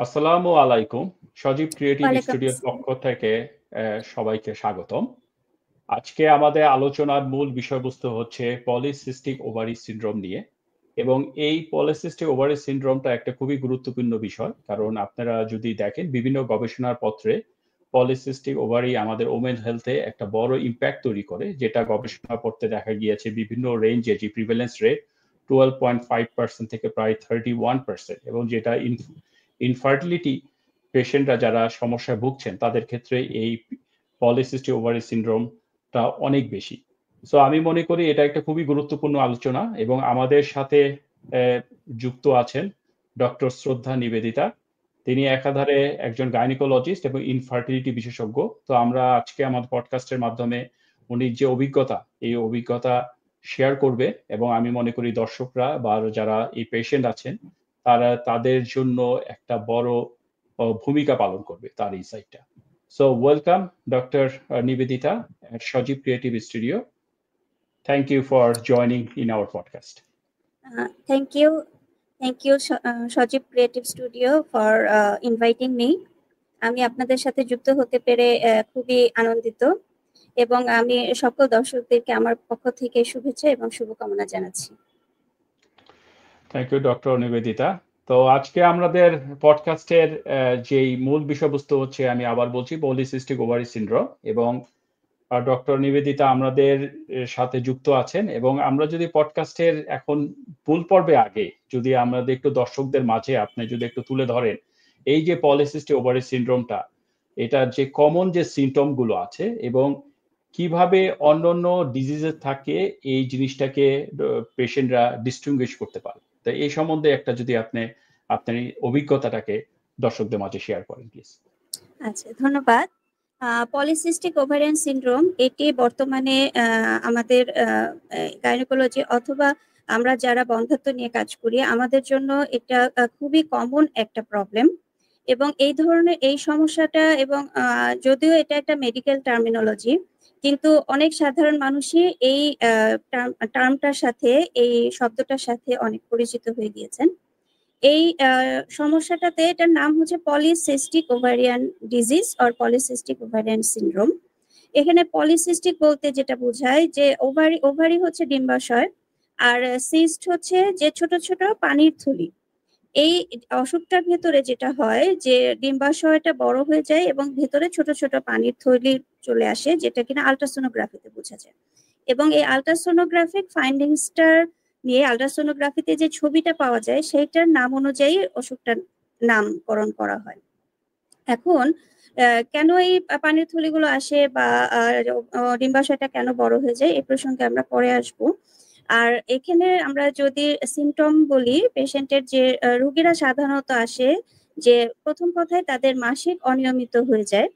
আসসালামু আলাইকুম। সজীব ক্রিয়েটিভ ওয়ালাইকুম স্টুডিওর আসসালাম। পক্ষ থেকে সবাইকে স্বাগতম। আজকে আমাদের আলোচনার মূল বিষয়বস্তু হচ্ছে পলিসিস্টিক ওভারি সিনড্রোম নিয়ে। এবং এই পলিসিস্টিক ওভারি সিনড্রোমটা একটা খুবই গুরুত্বপূর্ণ বিষয়, কারণ আপনারা যদি দেখেন বিভিন্ন গবেষণার পত্রে পলিসিস্টিক ওভারি আমাদের ওমেন হেলথে একটা বড় ইম্প্যাক্ট তৈরি করে, যেটা গবেষণাপত্রে দেখা গিয়েছে বিভিন্ন রেঞ্জে যে প্রিভ্যালেন্স রেট 12.5% থেকে প্রায় 31%, এবং যেটা ইনফার্টিলিটি পেশেন্টরা যারা সমস্যায় ভুগছেন তাদের ক্ষেত্রে এই পলিসিস্টিক ওভারি সিনড্রোমটা অনেক বেশি। সো আমি মনে করি এটা একটা খুবই গুরুত্বপূর্ণ আলোচনা, এবং আমাদের সাথে যুক্ত আছেন ডক্টর শ্রদ্ধা নিবেদিতা। তিনি একাধারে একজন গাইনিকোলজিস্ট এবং ইনফার্টিলিটি বিশেষজ্ঞ। তো আমরা আজকে আমাদের পডকাস্টের মাধ্যমে উনি যে অভিজ্ঞতা, এই অভিজ্ঞতা শেয়ার করবে, এবং আমি মনে করি দর্শকরা বা যারা এই পেশেন্ট আছেন তারা তাদের জন্য একটা বড় ভূমিকা পালন করবে তার এই সাইটটা। So welcome doctor Nivedita at Shajib Creative Studio. Thank you for joining in our podcast. Thank you, Sajib creative studio for inviting me. আমি আপনাদের সাথে যুক্ত হতে পেরে খুবই আনন্দিত, এবং আমি সকল দর্শকদেরকে আমার পক্ষ থেকে শুভেচ্ছা এবং শুভকামনা জানাচ্ছি। Thank you doctor Nivedita. তো আজকে আমাদের পডকাস্টের যেই মূল বিষয়বস্তু হচ্ছে, আমি আবার বলছি, পলিসিস্টিক ওভারি সিনড্রোম, এবং ডক্টর নিবেদিতা আমাদের সাথে যুক্ত আছেন। এবং আমরা যদি পডকাস্টের এখন মূল পর্বে আগে যদি আমাদের একটু দর্শকদের মাঝে আপনি যদি একটু তুলে ধরেন এই যে পলিসিস্টিক ওভারি সিনড্রোমটা, এটা যে কমন যে সিমটম গুলো আছে এবং কিভাবে অন্যান্য ডিজিজের থাকে এই জিনিসটাকে পেশেন্টরা ডিস্টিংগুইশ করতে পারে। তো এই সম্বন্ধে একটা যদি আপনি আপনার অভিজ্ঞতাটাকে দর্শকদের মাঝে শেয়ার করেন প্লিজ। আচ্ছা, ধন্যবাদ। পলিসিস্টিক ওভারিয়ান সিনড্রোম এটি বর্তমানে আমাদের গাইনোকোলজি অথবা আমরা যারা বন্ধ্যাত্ব নিয়ে কাজ করি আমাদের জন্য এটা খুবই কমন একটা প্রবলেম। এবং এই ধরনের এই সমস্যাটা, এবং যদিও এটা একটা মেডিকেল টার্মিনোলজি, কিন্তু অনেক সাধারণ মানুষই এই টার্মটার সাথে, এই শব্দটার সাথে অনেক পরিচিত হয়ে গিয়েছেন। এই সমস্যাটাতে এটার নাম হচ্ছে polycystic ovarian disease or polycystic ovarian syndrome. এখানে পলিসিস্টিক বলতে যেটা বোঝায় যে ওভারি হচ্ছে ডিম্বাশয়, আর সিস্ট হচ্ছে যে ছোট ছোট পানির থলি। এই অসুখটার ভেতরে যেটা হয় যে ডিম্বাশয়টা বড় হয়ে যায় এবং ভেতরে ছোট ছোট পানির থলি চলে আসে, যেটা কিনা আল্ট্রাসোনোগ্রাফিতে বোঝা যায়। এবং এই আল্ট্রাসোনোগ্রাফিক ফাইন্ডিংসটার নিয়ে আল্ট্রাসোনোগ্রাফিতে যে ছবিটা পাওয়া যায় সেইটার নাম অনুযায়ী অসুখটার নামকরণ করা হয়। এখন কেন এই পানির থলিগুলো আসে বা ডিম্বাশয়টা কেন বড় হয়ে যায় এই প্রসঙ্গে আমরা পরে আসবো। আর এখানে আমরা যদি সিমটম বলি পেশেন্টের, যে রোগীরা সাধারণত আসে যে প্রথম কথায় তাদের মাসিক অনিয়মিত হয়ে যায়,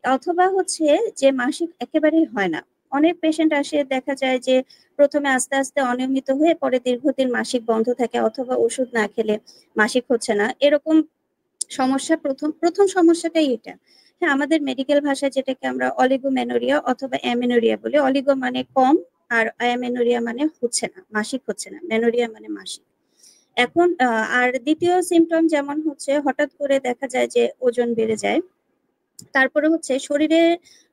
অথবা হচ্ছে যে মাসিক একেবারেই হয় না। অনেক পেশেন্ট আসে দেখা যায় যে প্রথমে আস্তে আস্তে অনিয়মিত হয়ে পরে দীর্ঘদিন মাসিক বন্ধ থাকে, অথবা ওষুধ না খেলে মাসিক হচ্ছে না, এরকম সমস্যা। প্রথম সমস্যাটাই এটা। হ্যাঁ, আমাদের মেডিকেল ভাষায় যেটাকে আমরা অলিগোমেনোরিয়া অথবা অ্যামেনোরিয়া বলি। অলিগো মানে কম, আর অ্যামেনোরিয়া মানে হচ্ছে না, মাসিক হচ্ছে না, মেনোরিয়া মানে মাসিক। এখন আর দ্বিতীয় সিমটম যেমন হচ্ছে হঠাৎ করে দেখা যায় যে ওজন বেড়ে যায়। তারপরে হচ্ছে শরীরে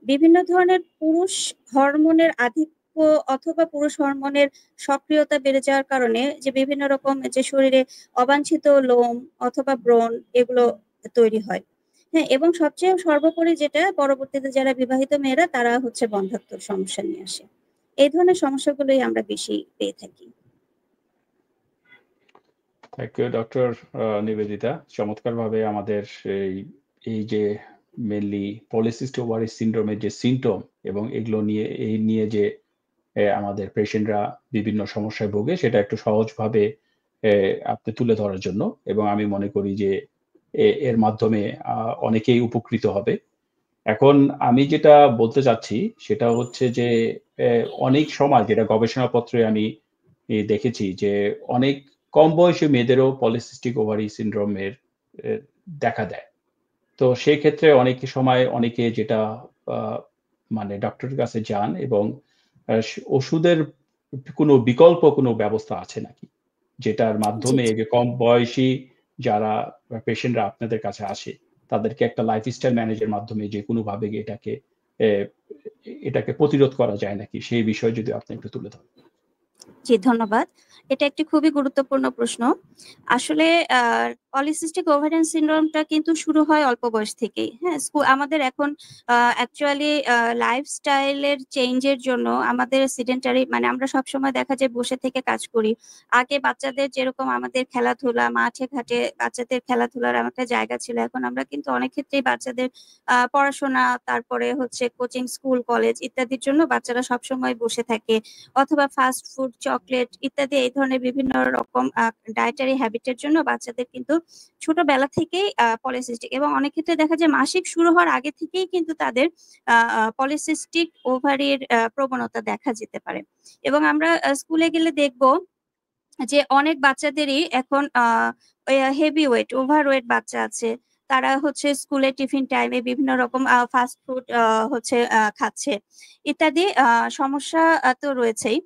বিভিন্ন ধরনের পুরুষ হরমোনের আধিক্য অথবা পুরুষ হরমোনের সক্রিয়তা বেড়ে যাওয়ার কারণে যে বিভিন্ন রকম যে শরীরে অবাঞ্ছিত লোম অথবা ব্রণ এগুলো তৈরি হয়। হ্যাঁ, এবং সবচেয়ে সর্বোপরি যেটা পরবর্তীতে যারা বিবাহিত মেয়েরা তারা হচ্ছে বন্ধ্যাত্বর সমস্যা নিয়ে আসে। এই ধরনের সমস্যাগুলোই আমরা বেশি পেয়ে থাকি। Thank you doctor Nivedita. চমৎকারভাবে আমাদের এই যে মেনলি পলিসিস্টিক ওভারি সিনড্রোমের যে সিমটম এবং এগুলো নিয়ে নিয়ে যে আমাদের পেশেন্টরা বিভিন্ন সমস্যায় ভোগে সেটা একটু সহজভাবে আপনি তুলে ধরার জন্য, এবং আমি মনে করি যে এর মাধ্যমে অনেকেই উপকৃত হবে। এখন আমি যেটা বলতে চাচ্ছি সেটা হচ্ছে যে অনেক সময় যেটা গবেষণাপত্রে আমি দেখেছি যে অনেক কম বয়সী মেয়েদেরও পলিসিস্টিক ওভারি সিনড্রোমের দেখা দেয়। তো সেই ক্ষেত্রে অনেক সময় অনেকে যেটা মানে ডক্টরের কাছে যান, এবং ওষুধের কোনো বিকল্প কোনো ব্যবস্থা আছে নাকি, যেটার মাধ্যমে জি, যে কম বয়সী যারা পেশেন্টরা আপনাদের কাছে আসে তাদেরকে একটা লাইফস্টাইল ম্যানেজের মাধ্যমে যে কোনোভাবে এটাকে প্রতিরোধ করা যায় নাকি, সেই বিষয়ে যদি আপনি একটু তুলে ধরেন। জি, ধন্যবাদ। এটা একটি খুবই গুরুত্বপূর্ণ প্রশ্ন। আসলে পলিসিস্টিক ওভারিয়ান সিনড্রোমটা কিন্তু শুরু হয় অল্প বয়স থেকেই। হ্যাঁ? আমাদের এখন অ্যাকচুয়ালি লাইফস্টাইলের চেঞ্জের জন্য আমাদের সেডেন্টারি মানে আমরা সবসময় দেখা যায় বসে থেকে কাজ করি। আগে বাচ্চাদের যেরকম আমাদের খেলাধুলা, মাঠে-ঘাটে বাচ্চাদের খেলাধুলার একটা জায়গা ছিল। এখন আমরা কিন্তু অনেক ক্ষেত্রেই বাচ্চাদের পড়াশোনা, তারপরে হচ্ছে কোচিং, স্কুল, কলেজ ইত্যাদির জন্য বাচ্চারা সবসময় বসে থাকে। অথবা ফাস্ট ফুড, চকলেট ইত্যাদি এই ধরনের বিভিন্ন রকম ডায়েটারি হ্যাবিটের জন্য বাচ্চাদের কিন্তু ছোটবেলা থেকেই পলিসিস্টিক এবং অনেক ক্ষেত্রে দেখা যায় মাসিক শুরু হওয়ার আগে থেকেই কিন্তু তাদের পলিসিস্টিক ওভারির প্রবণতা দেখা যেতে পারে। এবং আমরা স্কুলে গেলে দেখব যে অনেক বাচ্চাদেরই এখন হেভি ওয়েট, ওভারওয়েট বাচ্চা আছে। তারা হচ্ছে স্কুলে টিফিন টাইমে বিভিন্ন রকম ফাস্ট ফুড হচ্ছে খাচ্ছে ইত্যাদি সমস্যা তো রয়েছেই।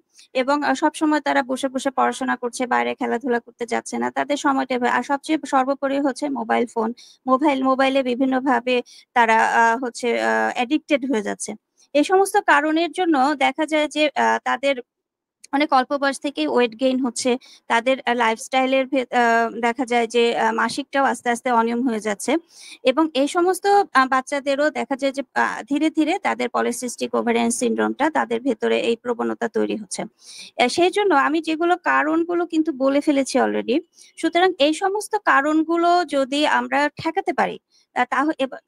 এবং সবসময় তারা বসে বসে পড়াশোনা করছে, বাইরে খেলাধুলা করতে যাচ্ছে না। তাদের সময়টা আর সবচেয়ে সর্বোপরি হচ্ছে মোবাইল ফোন। মোবাইলে বিভিন্নভাবে তারা হচ্ছে অ্যাডিক্টেড হয়ে যাচ্ছে। এই সমস্ত কারণের জন্য দেখা যায় যে তাদের অনেক অল্প বয়স থেকেই ওয়েট গেইন হচ্ছে। তাদের লাইফস্টাইলের দেখা যায় যে মাসিকটাও আস্তে আস্তে অনিয়ম হয়ে যাচ্ছে। এবং এই সমস্ত বাচ্চাদেরও দেখা যায় যে ধীরে ধীরে তাদের পলিসিস্টিক ওভারিয়ান সিনড্রোমটা তাদের ভেতরে এই প্রবণতা তৈরি হচ্ছে। সেই জন্য আমি যেগুলো কারণগুলো কিন্তু বলে ফেলেছি অলরেডি। সুতরাং এই সমস্ত কারণগুলো যদি আমরা ঠেকাতে পারি,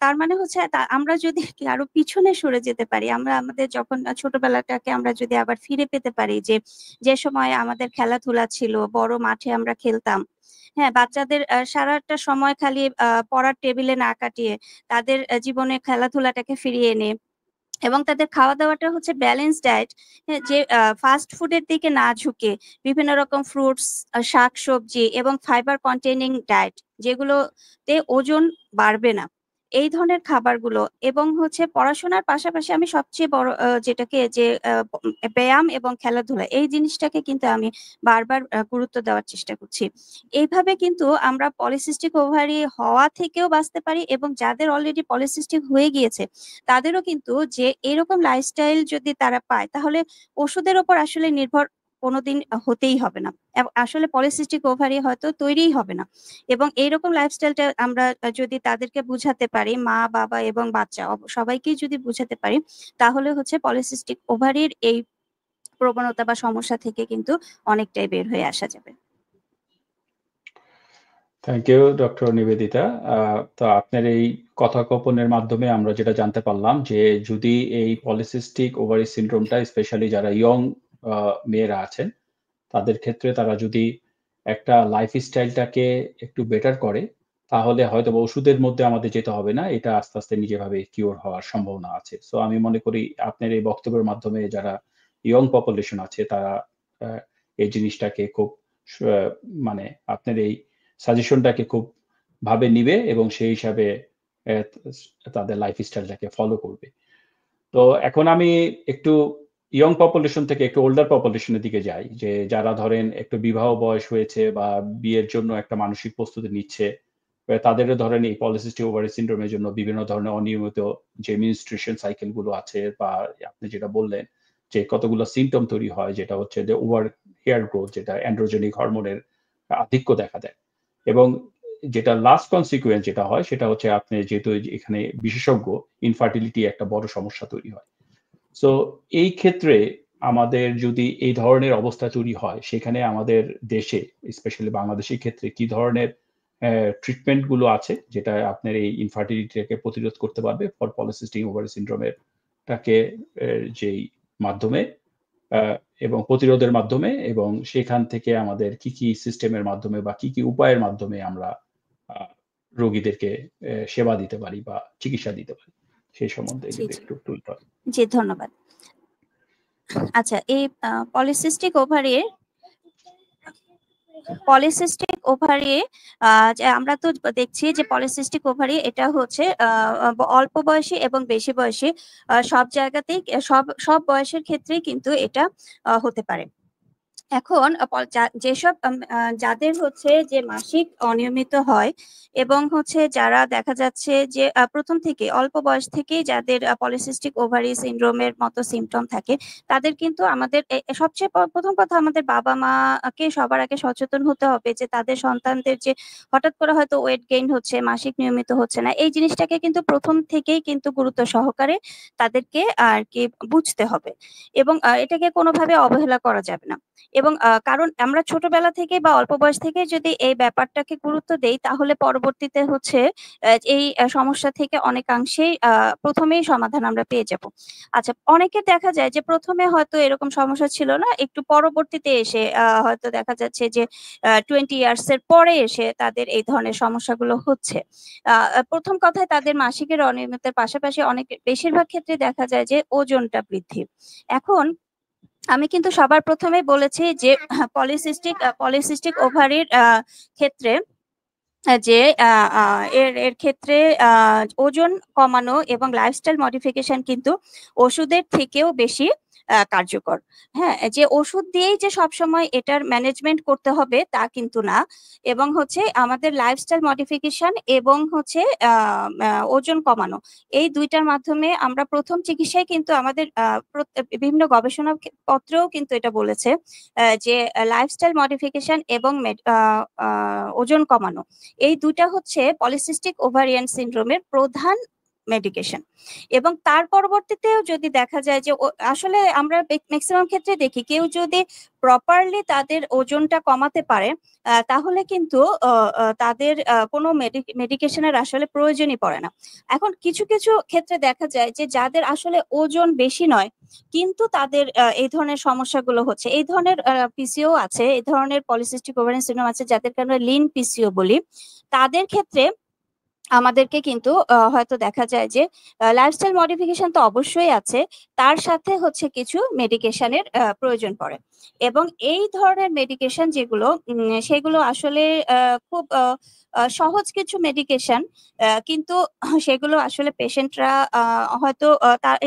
তার মানে হচ্ছে আমরা যদি আরো পিছনে সরে যেতে পারি, আমরা আমাদের যখন ছোটবেলাটাকে আমরা যদি আবার ফিরে পেতে পারি, যে সময় আমাদের খেলাধুলা ছিল, বড় মাঠে আমরা খেলতাম। হ্যাঁ, বাচ্চাদের সারাটা সময় খালি পড়ার টেবিলে না কাটিয়ে তাদের জীবনে খেলাধুলাটাকে ফিরিয়ে এনে এবং তাদের খাওয়া-দাওয়াটা হচ্ছে ব্যালেন্স ডায়েট, হ্যাঁ? যে ফাস্ট ফুডের দিকে না ঝুঁকে বিভিন্ন রকম ফ্রুটস, শাকসবজি এবং ফাইবার কন্টেইনিং ডায়েট যেগুলোতে ওজন বাড়বে না। এই ধরনের খাবারগুলো এবং হচ্ছে পড়াশোনার পাশাপাশি আমি সবচেয়ে বড় যেটাকে যে ব্যায়াম এবং খেলাধুলা এই জিনিসটাকে কিন্তু আমি বারবার গুরুত্ব দেওয়ার চেষ্টা করছি। এইভাবে কিন্তু আমরা পলিসিস্টিক ওভারি হওয়া থেকেও বাঁচতে পারি এবং যাদের অলরেডি পলিসিস্টিক হয়ে গিয়েছে তাদেরও কিন্তু যে এরকম লাইফস্টাইল যদি তারা পায় তাহলে ওষুধের উপর আসলে নির্ভর কোনোদিন হতেই হবে না। আসলে পলিসিস্টিক ওভারি হয়তো তৈরিই হবে না। এবং এইরকম লাইফস্টাইলটা আমরা যদি তাদেরকে বুঝাতে পারি, মা, বাবা এবং বাচ্চা সবাইকেই যদি বুঝাতে পারি, তাহলে হচ্ছে পলিসিস্টিক ওভারির এই প্রবণতা বা সমস্যা থেকে কিন্তু অনেকটাই বের হয়ে আসা যাবে। Thank you doctor Nivedita. তো আপনার এই কথোপকথনের মাধ্যমে আমরা যেটা জানতে পারলাম যে যদি এই পলিসিস্টিক ওভারি সিনড্রোমটা স্পেশালি যারা ইয়ং মেয়েরা আছেন তাদের ক্ষেত্রে তারা যদি একটা লাইফস্টাইলটাকে একটু বেটার করে তাহলে হয়তো ওষুধের মধ্যে আমাদের যেতে হবে না, এটা আস্তে আস্তে নিজেভাবে কিওর হওয়ার সম্ভাবনা আছে। সো আমি মনে করি আপনার এই বক্তব্যের মাধ্যমে যারা ইয়ং পপুলেশন আছে তারা এই জিনিসটাকে খুব মানে আপনার এই সাজেশনটাকে খুব ভাবে নিবে এবং সেই হিসাবে তাদের লাইফস্টাইলটাকে ফলো করবে। তো এখন আমি একটু ইয়ং পপুলেশন থেকে একটু ওল্ডার পপুলেশনের দিকে যাই, যে যারা ধরেন একটু বিবাহ বয়স হয়েছে বা বিয়ের জন্য একটা মানসিক প্রস্তুতি নিচ্ছে, তাদেরও ধরেন এই পলিসিস্টিক ওভারি সিনড্রোমের জন্য বিভিন্ন ধরনের অনিয়মিত যে মেনস্ট্রুয়েশন সাইকেল গুলো আছে বা আপনি যেটা বললেন যে কতগুলো সিমটম তৈরি হয়, যেটা হচ্ছে যে ওভার হেয়ার গ্রোথ, যেটা অ্যান্ড্রোজেনিক হরমোনের আধিক্য দেখা দেয়। এবং যেটা লাস্ট কনসিকুয়েন্স যেটা হয় সেটা হচ্ছে আপনি যেহেতু এখানে বিশেষজ্ঞ, ইনফার্টিলিটি একটা বড় সমস্যা তৈরি হয়। সো এই ক্ষেত্রে আমাদের যদি এই ধরনের অবস্থা তৈরি হয় সেখানে আমাদের দেশে স্পেশালি বাংলাদেশের ক্ষেত্রে কি ধরনের ট্রিটমেন্ট গুলো আছে যেটা আপনার এই ইনফার্টিলিটিকে প্রতিরোধ করতে পারবে ফর পলিসিস্টিক ওভারি সিনড্রোমের টাকে যেই মাধ্যমে এবং প্রতিরোধের মাধ্যমে, এবং সেখান থেকে আমাদের কি কি সিস্টেমের মাধ্যমে বা কি কি উপায়ের মাধ্যমে আমরা রোগীদেরকে সেবা দিতে পারি বা চিকিৎসা দিতে পারি সেই সম্বন্ধে যদি একটু তুলে ধরেন। জি, ধন্যবাদ। আচ্ছা, এই পলিসিস্টিক ওভারি আমরা তো দেখছি যে পলিসিস্টিক ওভারি এটা হচ্ছে অল্প বয়সী এবং বেশি বয়সী সব জায়গাতেই সব বয়সের ক্ষেত্রেই কিন্তু এটা হতে পারে। এখন যেসব যাদের হচ্ছে যে মাসিক অনিয়মিত হয় এবং হচ্ছে যারা দেখা যাচ্ছে যে প্রথম থেকে অল্প বয়স থেকেই যাদের পলিসিস্টিক ওভারি সিনড্রোমের মতো সিমটম থাকে, তাদের কিন্তু আমাদের সবচেয়ে প্রথম কথা, আমাদের বাবা মাকে সবার আগে সচেতন হতে হবে যে তাদের সন্তানদের যে হঠাৎ করে হয়তো ওয়েট গেইন হচ্ছে, মাসিক নিয়মিত হচ্ছে না, এই জিনিসটাকে কিন্তু প্রথম থেকেই কিন্তু গুরুত্ব সহকারে তাদেরকে আর কি বুঝতে হবে এবং এটাকে কোনোভাবে অবহেলা করা যাবে না। এবং কারণ আমরা ছোটবেলা থেকে বা অল্প বয়স থেকে যদি এই ব্যাপারটাকে গুরুত্ব দেই, তাহলে পরবর্তীতে হচ্ছে এই সমস্যা থেকে অনেকাংশেই প্রথমেই সমাধান আমরা পেয়ে যাব। আচ্ছা, অনেকে দেখা যায় যে প্রথমে হয়তো এরকম সমস্যা ছিল না, একটু পরবর্তীতে এসে হয়তো দেখা যাচ্ছে যে 20 ইয়ার্স এর পরে এসে তাদের এই ধরনের সমস্যাগুলো হচ্ছে। প্রথম কথায় তাদের মাসিকের অনিয়মিতের পাশাপাশি অনেক বেশিরভাগ ক্ষেত্রে দেখা যায় যে ওজনটা বৃদ্ধি। এখন আমি কিন্তু সবার প্রথমে বলেছি যে পলিসিস্টিক ওভারির ক্ষেত্রে যে এর ক্ষেত্রে ওজন কমানো এবং লাইফস্টাইল মডিফিকেশন কিন্তু ওষুধের থেকেও বেশি কার্যকর। হ্যাঁ, যে ওষুধ দিয়েই যে সবসময় এটার ম্যানেজমেন্ট করতে হবে তা কিন্তু না, এবং হচ্ছে আমাদের লাইফস্টাইল মডিফিকেশন এবং হচ্ছে ওজন কমানো, এই দুইটার মাধ্যমে আমরা প্রথম চিকিৎসায় কিন্তু আমাদের বিভিন্ন গবেষণা পত্রেও কিন্তু এটা বলেছে যে লাইফস্টাইল মডিফিকেশন এবং ওজন কমানো, এই দুটা হচ্ছে পলিসিস্টিক ওভারিয়ান সিনড্রোমের প্রধান মেডিকেশন। এবং তার পরবর্তীতেও যদি দেখা যায় যে আসলে আমরা ম্যাক্সিমাম ক্ষেত্রে দেখি কেউ যদি প্রপারলি তাদের ওজনটা কমাতে পারে, তাহলে কিন্তু তাদের কোনো মেডিকেশনের আসলে প্রয়োজনই পড়ে না। এখন কিছু কিছু ক্ষেত্রে দেখা যায় যে যাদের আসলে ওজন বেশি নয় কিন্তু তাদের এই ধরনের সমস্যাগুলো হচ্ছে, এই ধরনের পিসিও আছে, এই ধরনের পলিসিস্টিক ওভারিয়ান সিনড্রোম আছে যাদেরকে আমরা লিন পিসিও বলি। তাদের ক্ষেত্রে আমাদেরকে কিন্তু হয়তো দেখা যায় যে লাইফস্টাইল মডিফিকেশন তো অবশ্যই আছে, তার সাথে হচ্ছে কিছু মেডিকেশনের প্রয়োজন পড়ে। এবং এই ধরনের মেডিকেশন যেগুলো সেগুলো আসলে খুব সহজ কিছু মেডিকেশন, কিন্তু সেগুলো আসলে পেশেন্টরা হয়তো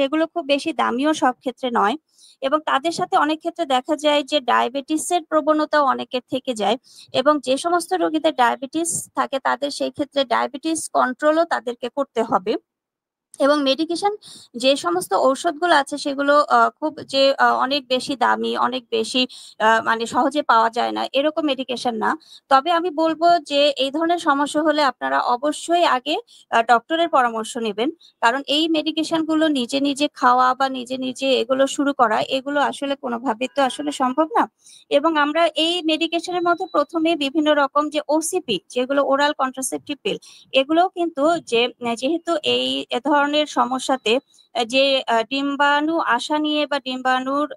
এগুলো খুব বেশি দামিও সব ক্ষেত্রে নয়। এবং তাদের সাথে অনেক ক্ষেত্রে দেখা যায় যে ডায়াবেটিসের প্রবণতাও অনেকের থেকে যায়, এবং যে সমস্ত রোগীদের ডায়াবেটিস থাকে তাদের সেই ক্ষেত্রে ডায়াবেটিস কন্ট্রোলও তাদেরকে করতে হবে। এবং মেডিকেশন যে সমস্ত ঔষধগুলো আছে সেগুলো খুব যে অনেক বেশি দামি, অনেক বেশি মানে সহজে পাওয়া যায় না এরকম মেডিকেশন না। তবে আমি বলবো যে এই ধরনের সমস্যা হলে আপনারা অবশ্যই আগে ডক্টরের পরামর্শ নেবেন, কারণ এই মেডিকেশন গুলো নিজে নিজে খাওয়া বা নিজে নিজে এগুলো শুরু করা, এগুলো আসলে কোনোভাবেই তো আসলে সম্ভব না। এবং আমরা এই মেডিকেশনের মধ্যে প্রথমে বিভিন্ন রকম যে ওসিপি, যেগুলো ওরাল কন্ট্রাসেপটিভ পিল, এগুলোও কিন্তু যেহেতু এই ধরনের সমস্যাতে যে ডিম্বাণু আশা নিয়ে বা ডিম্বাণুর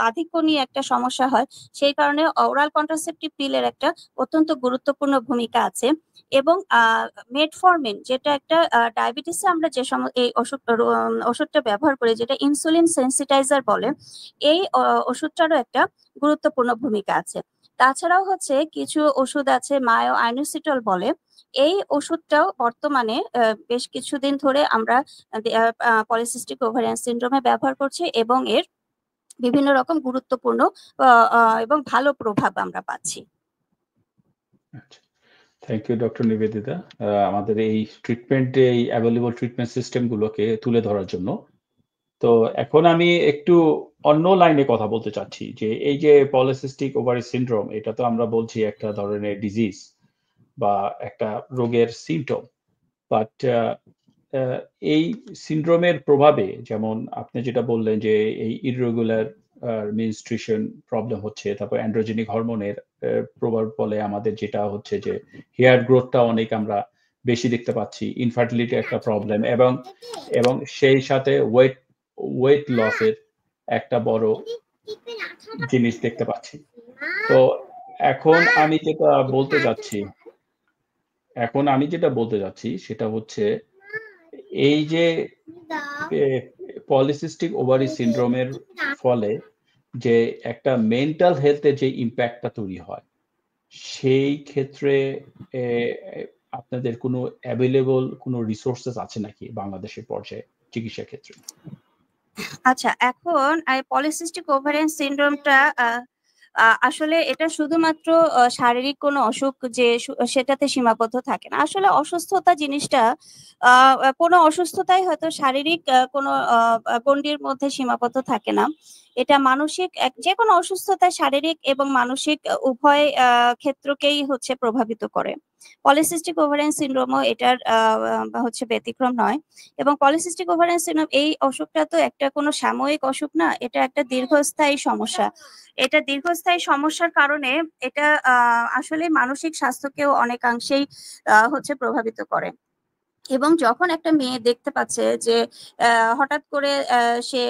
আধিক্য নিয়ে একটা সমস্যা হয়, সেই কারণে ওরাল কন্ট্রাসেপটিভ পিলের একটা অত্যন্ত গুরুত্বপূর্ণ ভূমিকা আছে। এবং মেটফরমিন, যেটা একটা ডায়াবেটিসে আমরা যে এই ওষুধটা ব্যবহার করি, যেটা ইনসুলিন সেন্সিটাইজার বলে, এই ওষুধটারও একটা গুরুত্বপূর্ণ ভূমিকা আছে। তাছাড়াও হচ্ছে কিছু ওষুধ আছে মায়ো আইনোসিটল বলে, এই ওষুধটাও বর্তমানে বেশ কিছুদিন ধরে আমরা পলিসিস্টিক ওভারিয়ান সিনড্রোমে ব্যবহার করছি এবং এর বিভিন্ন রকম গুরুত্বপূর্ণ এবং ভালো প্রভাব আমরা পাচ্ছি। থ্যাংক ইউ ডক্টর নিবেদিতা, আমাদের এই ট্রিটমেন্টে এই অ্যাভেলেবল ট্রিটমেন্ট সিস্টেম গুলোকে তুলে ধরার জন্য। তো এখন আমি একটু অন্য লাইনে কথা বলতে চাচ্ছি যে এই যে পলিসিস্টিক ওভারি সিনড্রোম, এটা তো আমরা বলছি একটা ধরনের ডিজিজ বা একটা রোগের সিমটম, বাট এই সিনড্রোমের প্রভাবে যেমন আপনি যেটা বললেন যে এই ইররেগুলার মেনস্ট্রুয়েশন প্রবলেম হচ্ছে, তারপর অ্যান্ড্রোজেনিক হরমোনের প্রভাব ফলে আমাদের যেটা হচ্ছে যে হেয়ার গ্রোথটা অনেক আমরা বেশি দেখতে পাচ্ছি, ইনফার্টিলিটি একটা প্রবলেম, এবং সেই সাথে ওয়েট লসের একটা বড় জিনিস দেখতে পাচ্ছি। তো এখন আমি যেটা বলতে যাচ্ছি সেটা হচ্ছে এই যে পলিসিস্টিক ওভারি সিনড্রোমের ফলে যে একটা মেন্টাল হেলথের যে ইম্প্যাক্টটা তৈরি হয়, সেই ক্ষেত্রে আপনাদের কোনো অ্যাভেলেবল কোনো রিসোর্সেস আছে নাকি বাংলাদেশের পর্যায়ে চিকিৎসা ক্ষেত্রে? আচ্ছা, এখন পলিসিস্টিক ওভারিয়ান সিনড্রোমটা আসলে এটা শুধুমাত্র শারীরিক কোনো অসুখ যে সেটাতে সীমাবদ্ধ থাকে না। আসলে অসুস্থতা জিনিসটা কোনো অসুস্থতাই হয়তো শারীরিক কোনো গণ্ডির মধ্যে সীমাবদ্ধ থাকে না। এটা মানসিক যে কোনো অসুস্থতায় শারীরিক এবং মানসিক উভয় ক্ষেত্রকেই হচ্ছে প্রভাবিত করে। পলিসিস্টিক ওভারিয়ান সিনড্রোমও এটার হচ্ছে ব্যতিক্রম নয়। এবং পলিসিস্টিক ওভারিয়ান সিনড্রোম এই অসুখটা তো একটা কোনো সাময়িক অসুখ না, এটা একটা দীর্ঘস্থায়ী সমস্যা। এটা দীর্ঘস্থায়ী সমস্যার কারণে এটা আসলে মানসিক স্বাস্থ্যকেও অনেকাংশেই হচ্ছে প্রভাবিত করে। এবং যখন একটা মেয়ে দেখতে পাচ্ছে যে হঠাৎ করে সে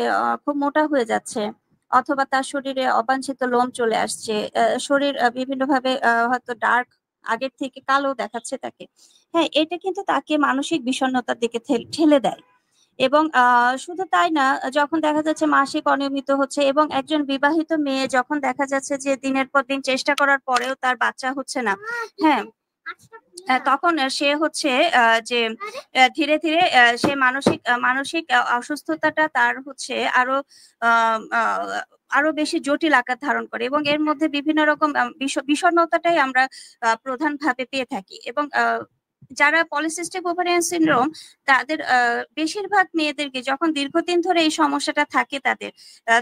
খুব মোটা হয়ে যাচ্ছে, অথবা তার শরীরে অবাঞ্ছিত লোম চলে আসছে, শরীর বিভিন্নভাবে হয়তো ডার্ক আগের থেকে কালো দেখাচ্ছে তাকে, হ্যাঁ, এটা কিন্তু তাকে মানসিক বিষণ্ণতার দিকে ঠেলে দেয়। এবং শুধু তাই না, যখন দেখা যাচ্ছে মাসিক অনিয়মিত হচ্ছে এবং একজন বিবাহিত মেয়ে যখন দেখা যাচ্ছে যে দিনের পর দিন চেষ্টা করার পরেও তার বাচ্চা হচ্ছে না, হ্যাঁ, তখন সে হচ্ছে যে ধীরে ধীরে সে মানসিক অসুস্থতাটা তার হচ্ছে আরো বেশি জটিল আকার ধারণ করে। এবং এর মধ্যে বিভিন্ন রকম বিষণ্ণতাটাই আমরা প্রধানভাবে পেয়ে থাকি। এবং যারা পলিসিস্টিক ওভারিয়ান সিনড্রোম, তাদের বেশিরভাগ মেয়েদেরকে যখন দীর্ঘদিন ধরে এই সমস্যাটা থাকে তাদের,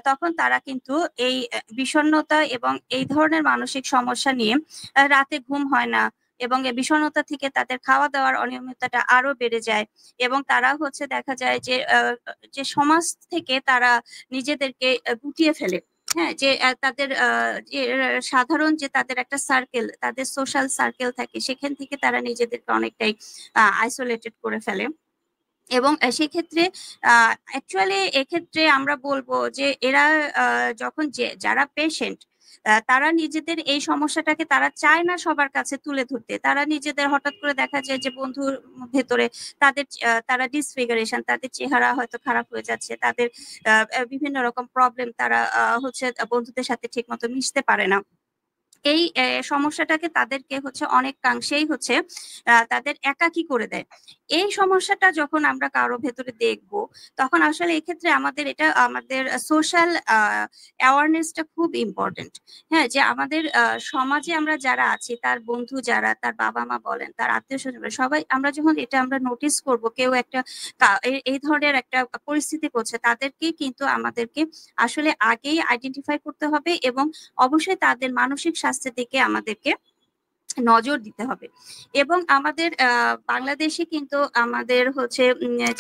তখন তারা কিন্তু এই বিষণ্ণতা এবং এই ধরনের মানসিক সমস্যা নিয়ে রাতে ঘুম হয় না, এবং এই বিষণ্ণতা থেকে তাদের খাওয়া দাওয়ার অনিয়মিততা আরো বেড়ে যায়। এবং তারা হচ্ছে দেখা যায় যে সমাজ থেকে তারা নিজেদেরকে গুটিয়ে ফেলে। হ্যাঁ, যে তাদের যে সাধারণ যে তাদের একটা সার্কেল, তাদের সোশ্যাল সার্কেল থাকে, সেখান থেকে তারা নিজেদেরকে অনেকটাই আইসোলেটেড করে ফেলে। এবং সেক্ষেত্রে অ্যাকচুয়ালি এক্ষেত্রে আমরা বলবো যে এরা যখন যারা পেশেন্ট, তারা নিজেদের এই সমস্যাটাকে তারা চায় না সবার কাছে তুলে ধরতে। তারা নিজেদের হঠাৎ করে দেখা যায় যে বন্ধুর ভেতরে তারা ডিসফিগারেশন, তাদের চেহারা হয়তো খারাপ হয়ে যাচ্ছে, তাদের বিভিন্ন রকম প্রবলেম, তারা হচ্ছে বন্ধুদের সাথে ঠিক মতো মিশতে পারে না। এই সমস্যাটাকে তাদেরকে হচ্ছে অনেকাংশেই হচ্ছে তাদের একাকী করে দেয়। এই সমস্যাটা যখন আমরা কারো ভেতরে দেখব, তখন আসলে এক্ষেত্রে আমাদের সোশ্যাল অ্যাওয়ারনেসটা খুব ইম্পর্টেন্ট। হ্যাঁ, যে আমাদের সমাজে আমরা যারা আছি, তার বন্ধু যারা, তার বাবা মা বলেন, তার আত্মীয় স্বজন, সবাই আমরা যখন এটা আমরা নোটিস করব কেউ একটা এই ধরনের একটা পরিস্থিতি করছে, তাদেরকে কিন্তু আমাদেরকে আসলে আগেই আইডেন্টিফাই করতে হবে এবং অবশ্যই তাদের মানসিক স্বাস্থ্যের দিকে আমাদেরকে নজর দিতে হবে। এবং আমাদের বাংলাদেশে কিন্তু আমাদের হচ্ছে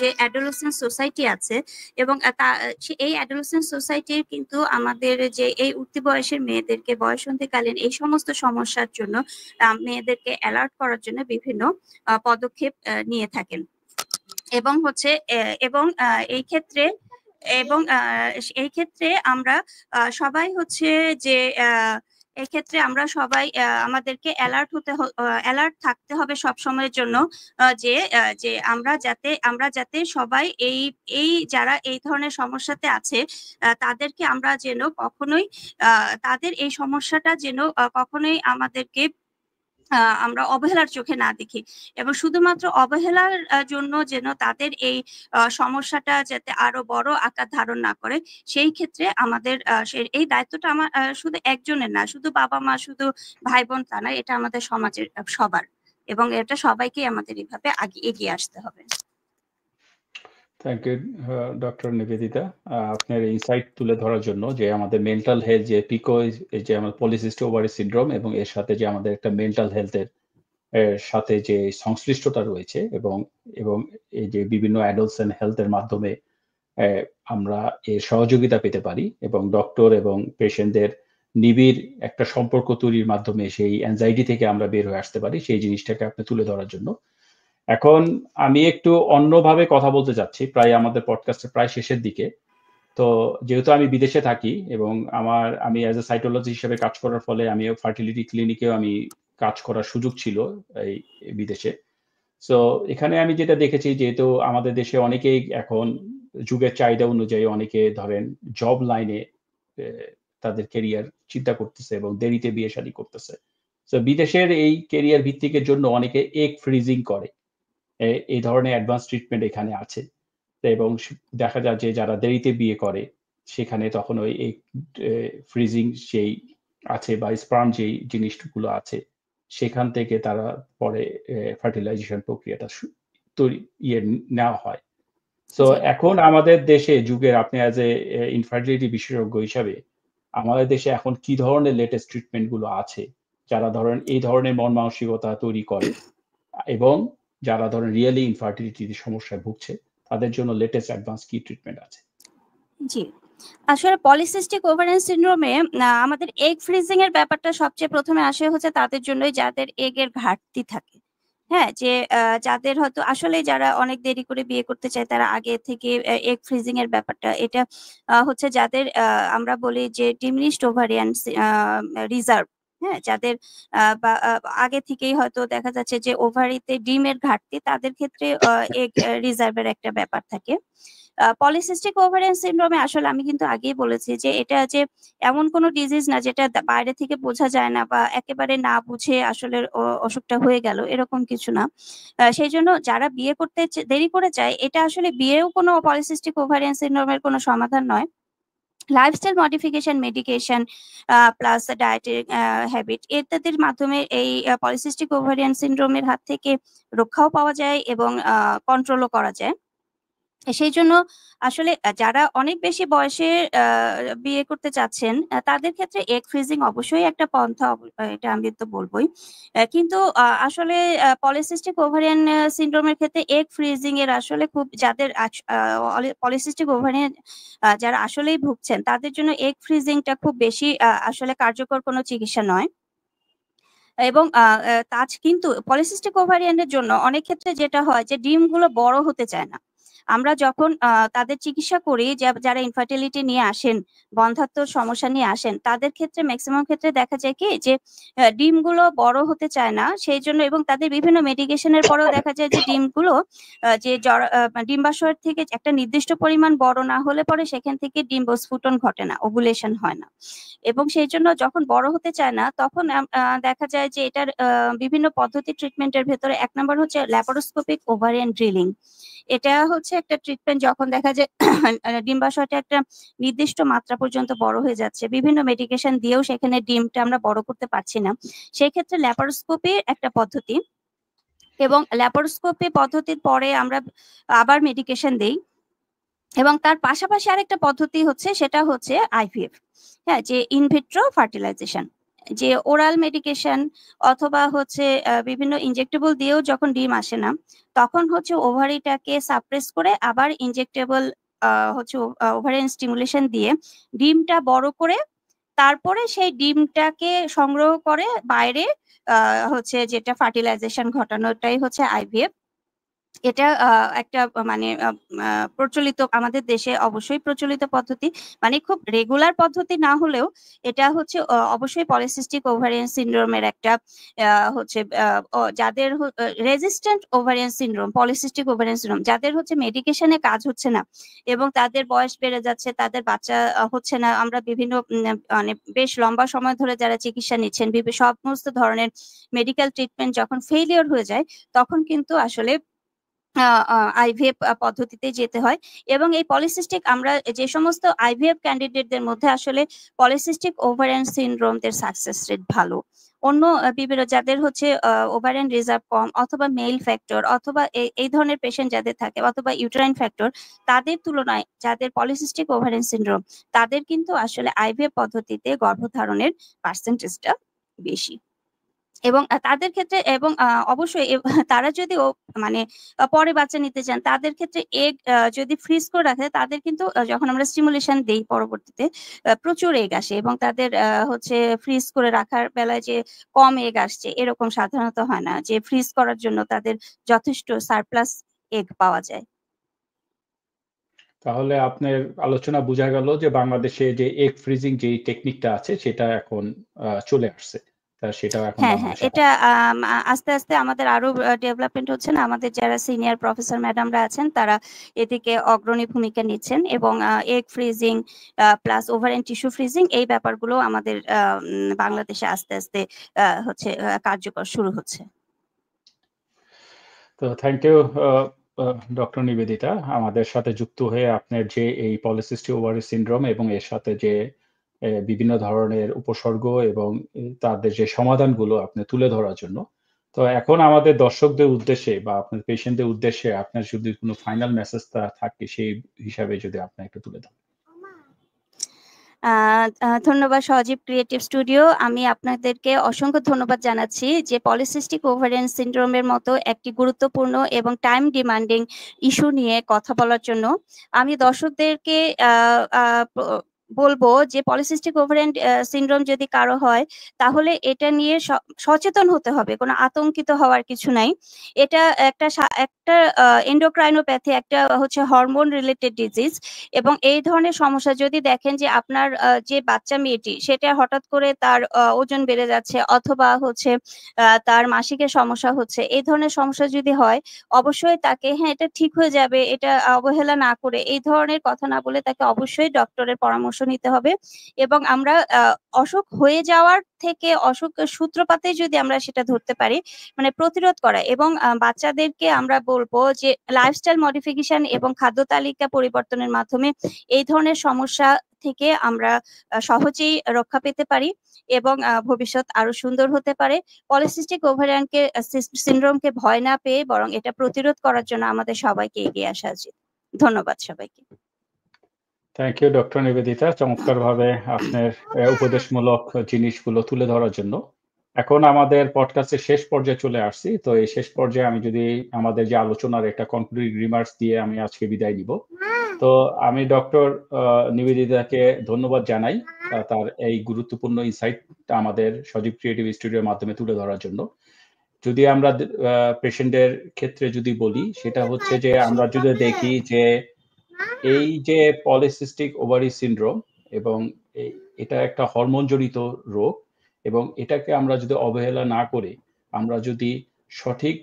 যে অ্যাডোলেসেন্ট সোসাইটি আছে, এবং এই অ্যাডোলেসেন্ট সোসাইটির কিন্তু আমাদের যে এই উঠতি বয়সের মেয়েদেরকে বয়ঃসন্ধিকালীন এই সমস্ত সমস্যার জন্য মেয়েদেরকে অ্যালার্ট করার জন্য বিভিন্ন পদক্ষেপ নিয়ে থাকেন। এবং হচ্ছে এবং এই ক্ষেত্রে আমরা সবাই হচ্ছে যে এক্ষেত্রে আমরা সবাই আমাদেরকে অ্যালার্ট থাকতে হবে সব সময়ের জন্য, যে আমরা যাতে সবাই এই যারা এই ধরনের সমস্যাতে আছে, তাদেরকে আমরা যেন কখনোই তাদের এই সমস্যাটা যেন কখনোই আমাদেরকে আমরা অবহেলার চোখে না দেখি, এবং শুধুমাত্র অবহেলার জন্য যেন তাদের এই সমস্যাটা যাতে আরো বড় আকার ধারণ না করে, সেই ক্ষেত্রে আমাদের এই দায়িত্বটা আমার শুধু একজনের না, শুধু বাবা মা, শুধু ভাই বোন তা না, এটা আমাদের সমাজের সবার, এবং এটা সবাইকে আমাদের এইভাবে এগিয়ে আসতে হবে। থ্যাংক ইউ ডক্টর নিবেদিতা, আপনার ইনসাইট তুলে ধরার জন্য, যে আমাদের মেন্টাল হেলথ, যে পিকো, যে আমাদের পলিসিস্টিক ওভারি সিনড্রোম, এবং এর সাথে যে আমাদের একটা মেন্টাল হেলথের সাথে যে সংশ্লিষ্টতা রয়েছে, এবং এই যে বিভিন্ন অ্যাডলসেন্ট হেলথের মাধ্যমে আমরা এর সহযোগিতা পেতে পারি, এবং ডক্টর এবং পেশেন্টদের নিবিড় একটা সম্পর্ক তৈরির মাধ্যমে সেই অ্যাংজাইটি থেকে আমরা বের হয়ে আসতে পারি, সেই জিনিসটাকে আপনি তুলে ধরার জন্য। এখন আমি একটু অন্যভাবে কথা বলতে চাচ্ছি, প্রায় আমাদের পডকাস্টের প্রায় শেষের দিকে। তো যেহেতু আমি বিদেশে থাকি, এবং আমি অ্যাজ এ সাইটোলজি হিসেবে কাজ করার ফলে আমিও ফার্টিলিটি ক্লিনিকেও আমি কাজ করার সুযোগ ছিল এই বিদেশে। সো এখানে আমি যেটা দেখেছি, যেহেতু আমাদের দেশে অনেকেই এখন যুগের চাহিদা অনুযায়ী অনেকে ধরেন জব লাইনে তাদের কেরিয়ার চিন্তা করতেছে এবং দেরিতে বিয়ে শাদী করতেছে। তো বিদেশের এই কেরিয়ার ভিত্তিকের জন্য অনেকে এগ ফ্রিজিং করে, এই ধরনের অ্যাডভান্স ট্রিটমেন্ট এখানে আছে। এবং দেখা যায় যে যারা দেরিতে বিয়ে করে, সেখানে তখন ওই ফ্রিজিং সেই আছে বা স্পার্ম যে জিনিসগুলো আছে সেখান থেকে তারা পরে ফার্টিলাইজেশন প্রক্রিয়াটা তৈরি নেওয়া হয়। সো জি এখন আমাদের দেশে যুগের আপনি অ্যাজ এ ইনফার্টিলিটি বিশেষজ্ঞ হিসাবে আমাদের দেশে এখন কি ধরনের লেটেস্ট ট্রিটমেন্ট গুলো আছে যারা ধরেন এই ধরনের মন মানসিকতা তৈরি করে এবং যারা ধরেন রিয়েলি ইনফার্টিলিটির সমস্যায় ভুগছে তাদের জন্য লেটেস্ট অ্যাডভান্স কি ট্রিটমেন্ট আছে? জি আসলে পলিসিস্টিক ওভারিয়ান সিনড্রোমে আমাদের এগ ফ্রিজিং এর ব্যাপারটা সবচেয়ে প্রথমে আসে হচ্ছে তাদের জন্যই যাদের এগের ঘাটতি থাকে। হ্যাঁ, যে যাদের হয়তো আসলে যারা অনেক দেরি করে বিয়ে করতে চায় তারা আগে থেকে এগ ফ্রিজিং এর ব্যাপারটা এটা হচ্ছে যাদের আমরা বলি যে ডিমিনিশড ওভারিয়ান রিজার্ভ, হ্যাঁ, যাদের বা আগে থেকেই হয়তো দেখা যাচ্ছে যে ওভারিতে ডিমের ঘাটতি তাদের ক্ষেত্রে এগ রিজার্ভের একটা ব্যাপার থাকে। পলিসিস্টিক ওভারিয়ান সিনড্রোমে আসলে আমি কিন্তু আগেই বলেছি যে এটা যে এমন কোনো ডিজিজ না যেটা বাইরে থেকে বোঝা যায় না বা একেবারে না বুঝে আসলে অসুখটা হয়ে গেল, এরকম কিছু না। সেই জন্য যারা বিয়ে করতে দেরি করে যায় এটা আসলে বিয়েও কোনো পলিসিস্টিক ওভারিয়ান সিনড্রোমের কোনো সমাধান নয়। লাইফস্টাইল মডিফিকেশন, মেডিকেশন প্লাস ডায়েটের হ্যাবিট ইত্যাদির মাধ্যমে এই পলিসিস্টিক ওভারিয়ান সিনড্রোমের হাত থেকে রক্ষাও পাওয়া যায় এবং কন্ট্রোলও করা যায়। সেই জন্য আসলে যারা অনেক বেশি বয়সে বিয়ে করতে চাচ্ছেন তাদের ক্ষেত্রে এগ ফ্রিজিং অবশ্যই একটা পন্থা, এটা আমি তো বলবোই। কিন্তু আসলে পলিসিস্টিক ওভারিয়ান সিনড্রোমের ক্ষেত্রে এগ ফ্রিজিং এর আসলে খুব যাদের পলিসিস্টিক ওভারিয়ান যারা আসলেই ভুগছেন তাদের জন্য এগ ফ্রিজিংটা খুব বেশি আসলে কার্যকর কোনো চিকিৎসা নয়। এবং কিন্তু পলিসিস্টিক ওভারিয়ানের জন্য অনেক ক্ষেত্রে যেটা হয় যে ডিমগুলো বড় হতে চায় না। আমরা যখন তাদের চিকিৎসা করি, যারা ইনফার্টিলিটি নিয়ে আসেন, বন্ধ্যাত্বর সমস্যা নিয়ে আসেন, তাদের ক্ষেত্রে ম্যাক্সিমাম ক্ষেত্রে দেখা যায় কি যে ডিমগুলো বড় হতে চায় না, সেই জন্য এবং তাদের বিভিন্ন মেডিকেশনের পরেও দেখা যায় যে ডিমগুলো যে ডিম্বাশয়ের থেকে একটা নির্দিষ্ট পরিমাণ বড় না হলে পরে সেখান থেকে ডিম্বস্ফুটন ঘটে না, ওভুলেশন হয় না। এবং সেই জন্য যখন বড় হতে চায় না তখন দেখা যায় যে এটার বিভিন্ন পদ্ধতি ট্রিটমেন্টের ভেতরে ১ নাম্বার হচ্ছে ল্যাপারোস্কোপিক ওভারিয়ান ড্রিলিং। এটা হচ্ছে একটা ট্রিটমেন্ট যখন দেখা যায় ডিম্বাশয়টা একটা নির্দিষ্ট মাত্রা পর্যন্ত বড় হয়ে যাচ্ছে, বিভিন্ন মেডিকেশন দিয়েও সেখানে ডিমটা আমরা বড় করতে পারছি না, সেই ক্ষেত্রে ল্যাপারোস্কোপি একটা পদ্ধতি। এবং ল্যাপারোস্কোপি পদ্ধতির পরে আমরা আবার মেডিকেশন দেই। এবং তার পাশাপাশি আরেকটা পদ্ধতি হচ্ছে সেটা হচ্ছে আইভিএফ, হ্যাঁ, যে ইনভিট্রো ফার্টিলাইজেশন, যে ওরাল মেডিকেশন অথবা হচ্ছে বিভিন্ন ইনজেক্টেবল দিয়েও যখন ডিম আসে না তখন হচ্ছে ওভারিটাকে সাপ্রেস করে আবার ইনজেক্টেবল হচ্ছে ওভারিয়ান স্টিমুলেশন দিয়ে ডিমটা বড় করে তারপরে সেই ডিমটাকে সংগ্রহ করে বাইরে হচ্ছে যেটা ফার্টিলাইজেশন ঘটানোটাই হচ্ছে আইভিএফ। এটা একটা মানে প্রচলিত আমাদের দেশে অবশ্যই প্রচলিত পদ্ধতি, মানে খুব রেগুলার পদ্ধতি না হলেও এটা হচ্ছে অবশ্যই পলিসিস্টিক ওভারিয়ান সিনড্রোমের একটা হচ্ছে যাদের resistant ovarian syndrome, polycystic ovarian syndrome, যাদের হচ্ছে মেডিকেশনে কাজ হচ্ছে না এবং তাদের বয়স বেড়ে যাচ্ছে, তাদের বাচ্চা হচ্ছে না, আমরা বিভিন্ন মানে বেশ লম্বা সময় ধরে যারা চিকিৎসা নিচ্ছেন সমস্ত ধরনের মেডিকেল ট্রিটমেন্ট যখন ফেইলিওর হয়ে যায় তখন কিন্তু আসলে আইভিএফ পদ্ধতিতে যেতে হয়। এবং এই পলিসিস্টিক আমরা যে সমস্ত আইভিএফ ক্যান্ডিডেটদের মধ্যে আসলে পলিসিস্টিক ওভারিয়ান সিনড্রোমদের সাকসেস রেট ভালো। অন্য বিভিন্ন যাদের হচ্ছে ওভারিয়ান রিজার্ভ কম অথবা মেল ফ্যাক্টর অথবা এই ধরনের পেশেন্ট যাদের থাকে অথবা ইউটেরাইন ফ্যাক্টর, তাদের তুলনায় যাদের পলিসিস্টিক ওভারিয়ান সিনড্রোম তাদের কিন্তু আসলে আইভিএফ পদ্ধতিতে গর্ভধারণের পার্সেন্টেজটা বেশি। এবং তাদের ক্ষেত্রে এবং অবশ্যই তারা যদি মানে পরে বাচ্চা নিতে চান তাদের ক্ষেত্রে এগ যদি ফ্রিজ করে রাখে তাদের কিন্তু যখন আমরা স্টিমুলেশন দেই পরবর্তীতে প্রচুর এগ আসে এবং তাদের হচ্ছে ফ্রিজ করে রাখার বেলায় যে কম এগ আসছে এরকম সাধারণত হয় না, যে ফ্রিজ করার জন্য তাদের যথেষ্ট সারপ্লাস এগ পাওয়া যায়। তাহলে আপনার আলোচনা বোঝা গেল যে বাংলাদেশে যে এগ ফ্রিজিং যে টেকনিকটা আছে সেটা এখন চলে আসছে, সেটাও এখন হ্যাঁ, হ্যাঁ, বাংলাদেশে এটা আস্তে আস্তে আমাদের আরো ডেভেলপমেন্ট হচ্ছে না, আমাদের যারা সিনিয়র প্রফেসর ম্যাডামরা আছেন তারা এদিকে অগ্রণী ভূমিকা নিচ্ছেন এবং egg freezing plus ovarian tissue freezing এই ব্যাপারগুলো আমাদের বাংলাদেশে আস্তে আস্তে হচ্ছে কার্যকর শুরু হচ্ছে। তো থ্যাংক ইউ ডক্টর নিবেদিতা আমাদের সাথে যুক্ত হয়ে আপনার যে এই পলিসিস্টিক ওভারি সিনড্রোম এবং এর সাথে যে বিভিন্ন ধরনের উপসর্গ এবং তাদের যে সমাধানগুলো আপনি তুলে ধরার জন্য। তো এখন আমাদের দর্শকদের উদ্দেশ্যে বা আপনার পেশেন্টদের উদ্দেশ্যে আপনার যদি কোনো ফাইনাল মেসেজ থাকে সেই হিসাবে যদি আপনি একটু তুলে ধরেন। ধন্যবাদ সজীব ক্রিয়েটিভ স্টুডিও। আমি আপনাদেরকে অসংখ্য ধন্যবাদ জানাচ্ছি যে পলিসিস্টিক ওভারিয়ান সিনড্রোমের মতো একটি গুরুত্বপূর্ণ এবং টাইম ডিমান্ডিং ইস্যু নিয়ে কথা বলার জন্য। আমি দর্শকদেরকে বলবো যে পলিসিস্টিক ওভারিয়ান সিনড্রোম যদি কারো হয় তাহলে এটা নিয়ে সচেতন হতে হবে, কোনো আতঙ্কিত হওয়ার কিছু নাই। এটা একটা এন্ডোক্রাইনোপ্যাথি, একটা হচ্ছে হরমোন রিলেটেড ডিজিজ, এবং এই ধরনের সমস্যা যদি দেখেন যে আপনার যে বাচ্চা মেয়েটি সেটা হঠাৎ করে তার ওজন বেড়ে যাচ্ছে অথবা হচ্ছে তার মাসিকের সমস্যা হচ্ছে, এই ধরনের সমস্যা যদি হয় অবশ্যই তাকে হ্যাঁ এটা ঠিক হয়ে যাবে এটা অবহেলা না করে, এই ধরনের কথা না বলে তাকে অবশ্যই ডক্টরের পরামর্শ নিতে হবে। এবং আমরা অসুখ হয়ে যাওয়ার থেকে অসুখ সূত্রপাতে যদি আমরা সেটা ধরতে পারি, মানে প্রতিরোধ করা, এবং বাচ্চাদেরকে আমরা বলবো যে লাইফস্টাইল মডিফিকেশন এবং খাদ্য তালিকা পরিবর্তনের মাধ্যমে এই ধরনের সমস্যা থেকে আমরা সহজেই রক্ষা পেতে পারি এবং ভবিষ্যৎ আরো সুন্দর হতে পারে। পলিসিস্টিক ওভারিয়ানকে সিনড্রোমকে ভয় না পেয়ে বরং এটা প্রতিরোধ করার জন্য আমাদের সবাইকে এগিয়ে আসা উচিত। ধন্যবাদ সবাইকে। থ্যাংক ইউ ডক্টর নিবেদিতা, চমৎকারভাবে আপনার উপদেশমূলক জিনিসগুলো তুলে ধরার জন্য। এখন আমাদের পডকাস্টের শেষ পর্যায়ে চলে আসছি। তো এই শেষ পর্যায়ে আমি যদি আমাদের যে আলোচনার একটা কনক্লুডিং রিমার্কস দিয়ে আমি আজকে বিদায় নিব। তো আমি ডক্টর নিবেদিতাকে ধন্যবাদ জানাই তার এই গুরুত্বপূর্ণ ইনসাইটটা আমাদের সজীব ক্রিয়েটিভ স্টুডিওর মাধ্যমে তুলে ধরার জন্য। যদি আমরা পেশেন্টের ক্ষেত্রে যদি বলি, সেটা হচ্ছে যে আমরা যদি দেখি যে এই যে পলিসিস্টিক ওভারি সিনড্রোম এবং এটা একটা হরমোন জনিত রোগ, এবং এটাকে আমরা যদি অবহেলা না করে আমরা যদি সঠিক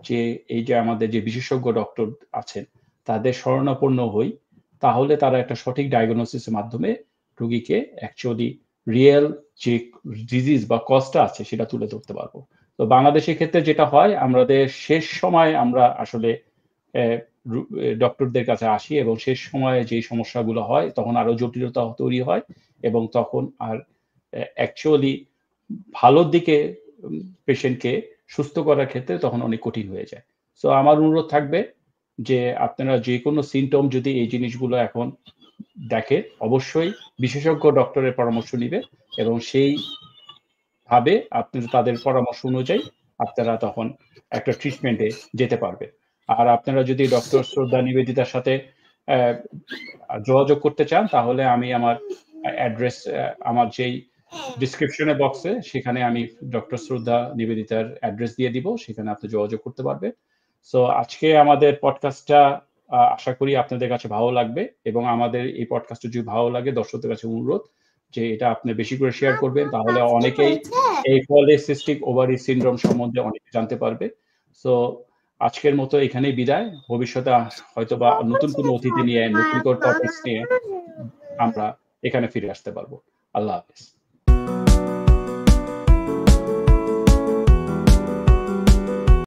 যে এই যে আমাদের যে বিশেষজ্ঞ ডক্টর আছেন তাদের শরণাপন্ন হই, তাহলে তারা একটা সঠিক ডায়াগনোসিসের মাধ্যমে রোগীকে অ্যাকচুয়ালি রিয়েল যে ডিজিজ বা কজটা আছে সেটা তুলে ধরতে পারবো। তো বাংলাদেশের ক্ষেত্রে যেটা হয়, আমাদের শেষ সময় আমরা আসলে ডক্টরদের কাছে আসি এবং শেষ সময়ে যে সমস্যাগুলো হয় তখন আরো জটিলতা তৈরি হয় এবং তখন আর অ্যাকচুয়ালি ভালোর দিকে পেশেন্টকে সুস্থ করার ক্ষেত্রে তখন অনেক কঠিন হয়ে যায়। সো আমার অনুরোধ থাকবে যে আপনারা যে কোনো সিমটম যদি এই জিনিসগুলো এখন দেখে অবশ্যই বিশেষজ্ঞ ডক্টরের পরামর্শ নিবে এবং সেই ভাবে আপনারা তাদের পরামর্শ অনুযায়ী আপনারা তখন একটা ট্রিটমেন্টে যেতে পারবে। আর আপনারা যদি ডক্টর শ্রদ্ধা নিবেদিতার সাথে যোগাযোগ করতে চান তাহলে আমি আমার অ্যাড্রেস আমার যেই ডিসক্রিপশনে বক্সে সেখানে আমি ডক্টর শ্রদ্ধা নিবেদিতার অ্যাড্রেস দিয়ে দিব, সেখানে আপনি যোগাযোগ করতে পারবে। সো আজকে আমাদের পডকাস্টটা আশা করি আপনাদের কাছে ভালো লাগবে এবং আমাদের এই পডকাস্টটা যদি ভালো লাগে দর্শকদের কাছে অনুরোধ যে এটা আপনি বেশি করে শেয়ার করবেন, তাহলে অনেকেই এই পলিসিস্টিক ওভারি সিনড্রোম সম্বন্ধে অনেক জানতে পারবে। সো আজকের মতো এখানেই বিদায়। ভবিষ্যতে হয়তো বা নতুন কোনো অতিথি নিয়ে নতুন কোনো টপিকস নিয়ে আমরা এখানে ফিরে আসতে পারবো। আল্লাহ হাফেজ।